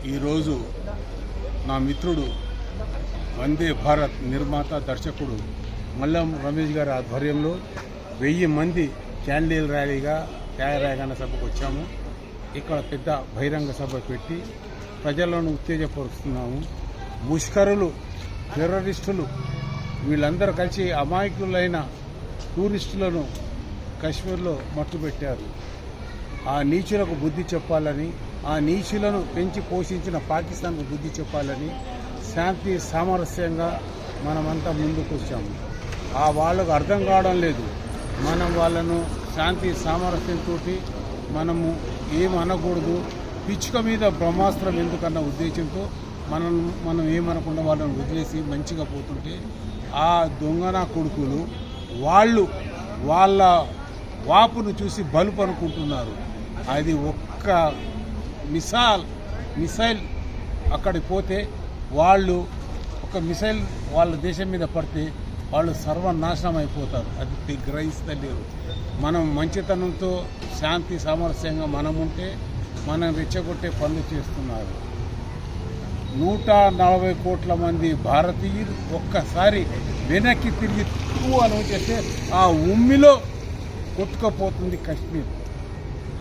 ఈరోజు నా మిత్రుడు వందే భారత్ నిర్మాత దర్శకుడు మల్లం రమేష్ గారి ఆధ్వర్యంలో 1000 మంది క్యాండిల్ ర్యాలీగా త్యాగరాయగణ సభకు వచ్చాము. ఇక్కడ పెద్ద బహిరంగ సభ పెట్టి ప్రజలను ఉత్తేజపరుస్తున్నాము. ముష్కరులు, టెర్రరిస్టులు వీళ్ళందరూ కలిసి అమాయకులైన టూరిస్టులను కశ్మీర్లో మట్టుపెట్టారు. ఆ నీచులకు బుద్ధి చెప్పాలని, ఆ నీచులను పెంచి పోషించిన పాకిస్తాన్కు బుద్ధి చెప్పాలని శాంతి సామరస్యంగా మనమంతా ముందుకు వచ్చాము. వాళ్ళకు అర్థం కావడం లేదు. మనం వాళ్ళను శాంతి సామరస్యంతో మనము ఏం అనకూడదు, పిచ్చుక మీద బ్రహ్మాస్త్రం ఎందుకన్న ఉద్దేశంతో మనం ఏమనకుండా వాళ్ళని వదిలేసి మంచిగా పోతుంటే ఆ దొంగన కొడుకులు వాళ్ళ వాపును చూసి బలుపు అనుకుంటున్నారు. అది ఒక్క మిసైల్ అక్కడికి పోతే ఒక మిసైల్ వాళ్ళ దేశం మీద పడితే వాళ్ళు సర్వనాశనం అయిపోతారు. అది గ్రహిస్తలేరు. మనం మంచితనంతో శాంతి సామరస్యంగా మనం ఉంటే మనం రెచ్చగొట్టే పనులు చేస్తున్నారు. 140 కోట్ల మంది భారతీయులు ఒక్కసారి వెనక్కి తిరిగి అని చేస్తే ఆ ఉమ్మిలో కొట్టుకుపోతుంది కశ్మీర్.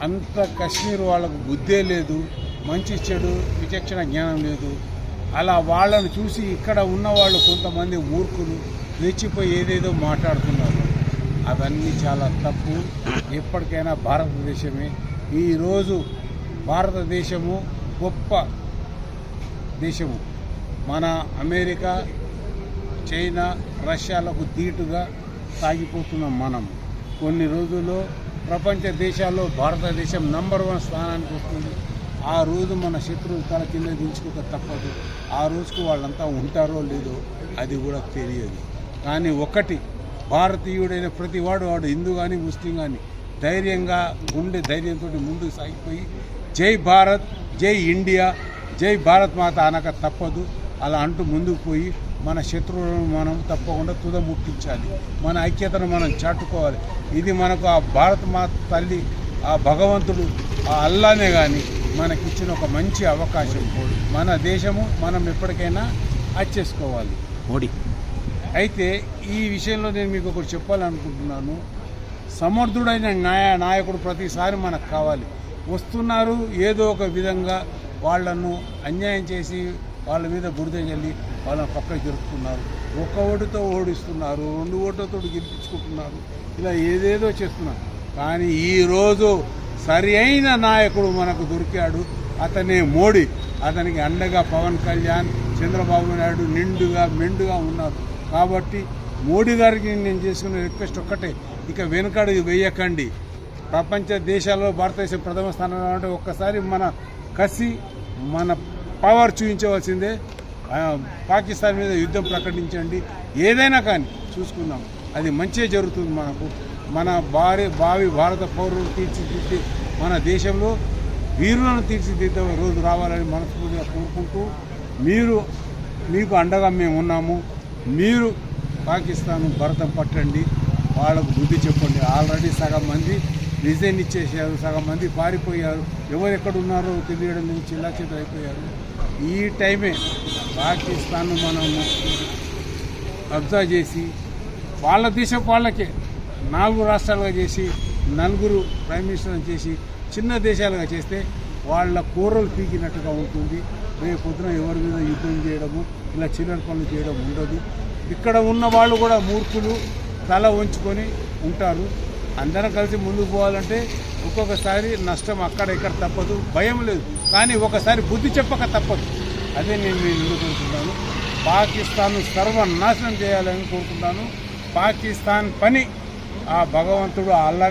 అంత కశ్మీర్ వాళ్ళకు బుద్ధే లేదు, మంచి చెడు విచక్షణ జ్ఞానం లేదు. అలా వాళ్ళను చూసి ఇక్కడ ఉన్నవాళ్ళు కొంతమంది మూర్ఖులు రెచ్చిపోయి ఏదేదో మాట్లాడుతున్నారు. అవన్నీ చాలా తప్పు. ఎప్పటికైనా భారతదేశమే. ఈరోజు భారతదేశము గొప్ప దేశము. మన అమెరికా, చైనా, రష్యాలకు ధీటుగా సాగిపోతున్నాం మనం. కొన్ని రోజుల్లో ప్రపంచ దేశాల్లో భారతదేశం నంబర్ 1 స్థానానికి వస్తుంది. ఆ రోజు మన శత్రువులు తల కింద దించుకోక తప్పదు. ఆ రోజుకు వాళ్ళంతా ఉంటారో లేదో అది కూడా తెలియదు. కానీ ఒకటి, భారతీయుడైన ప్రతి వాడు హిందూ కానీ ముస్లిం కానీ ధైర్యంగా గుండె ధైర్యంతో ముందుకు సాగిపోయి జై భారత్, జై ఇండియా, జై భారత్ మాత అనక తప్పదు. అలా అంటూ ముందుకు పోయి మన శత్రువులను మనం తప్పకుండా తుదముట్టించాలి. మన ఐక్యతను మనం చాటుకోవాలి. ఇది మనకు ఆ భారత మాత తల్లి, ఆ భగవంతుడు, ఆ అల్లానే కానీ మనకిచ్చిన ఒక మంచి అవకాశం. మన దేశము మనం ఎప్పటికైనా అచ్చేసుకోవాలి. మోడీ అయితే ఈ విషయంలో నేను మీకు ఒకటి చెప్పాలనుకుంటున్నాను. సమర్థుడైన నాయకుడు ప్రతిసారి మనకు కావాలి. వస్తున్నారు, ఏదో ఒక విధంగా వాళ్లను అన్యాయం చేసి వాళ్ళ మీద బురద చల్లి వాళ్ళని పక్కకు జరుపుతున్నారు. 1 ఓటుతో ఓడిస్తున్నారు, 2 ఓట్లతో గెలిపించుకుంటున్నారు. ఇలా ఏదేదో చేస్తున్నారు. కానీ ఈరోజు సరి అయిన నాయకుడు మనకు దొరికాడు. అతనే మోడీ. అతనికి అండగా పవన్ కళ్యాణ్, చంద్రబాబు నాయుడు నిండుగా మెండుగా ఉన్నారు. కాబట్టి మోడీ గారికి నేను చేసుకునే రిక్వెస్ట్ ఒక్కటే, ఇక వెనుకడుగు వేయకండి. ప్రపంచ దేశాల్లో భారతదేశం ప్రథమ స్థానంలో అంటే ఒక్కసారి మన కసి, మన పవర్ చూపించవలసిందే. పాకిస్తాన్ మీద యుద్ధం ప్రకటించండి. ఏదైనా కానీ చూసుకుందాం, అది మంచిగా జరుగుతుంది మనకు. మన భావి భారత పౌరులు తీర్చిదిద్ది మన దేశంలో వీరులను తీర్చిదిద్దే రోజు రావాలని మనస్ఫూర్తిగా కోరుకుంటూ, మీకు అండగా మేము ఉన్నాము. మీరు పాకిస్తాన్ భరతం పట్టండి, వాళ్ళకు బుద్ధి చెప్పండి. ఆల్రెడీ సగం మంది రిజైన్ ఇచ్చేసారు, సగం మంది పారిపోయారు. ఎవరెక్కడున్నారో తెలియడం నుంచి చిల్లాచిద్ర అయిపోయారు. ఈ టైమే పాకిస్తాన్ మనము కబ్జా చేసి వాళ్ళ దేశం వాళ్ళకే 4 రాష్ట్రాలుగా చేసి 4 ప్రైమ్ మినిస్టర్లను చేసి చిన్న దేశాలుగా చేస్తే వాళ్ళ కూరలు పీకినట్టుగా ఉంటుంది. రేపు పొద్దున ఎవరి మీద యుద్ధం చేయడము, ఇలా చిల్లర పనులు చేయడం ఉండదు. ఇక్కడ ఉన్న వాళ్ళు కూడా మూర్ఖులు, తల వంచుకొని ఉంటారు. అందరం కలిసి ముందుకు పోవాలంటే ఒక్కొక్కసారి నష్టం అక్కడ ఇక్కడ తప్పదు, భయం లేదు. కానీ ఒకసారి బుద్ధి చెప్పక తప్పదు. అదే నేను కోరుకుంటున్నాను. పాకిస్తాన్ను సర్వనాశనం చేయాలని కోరుకుంటాను. పాకిస్తాన్ పని ఆ భగవంతుడు అల్లాని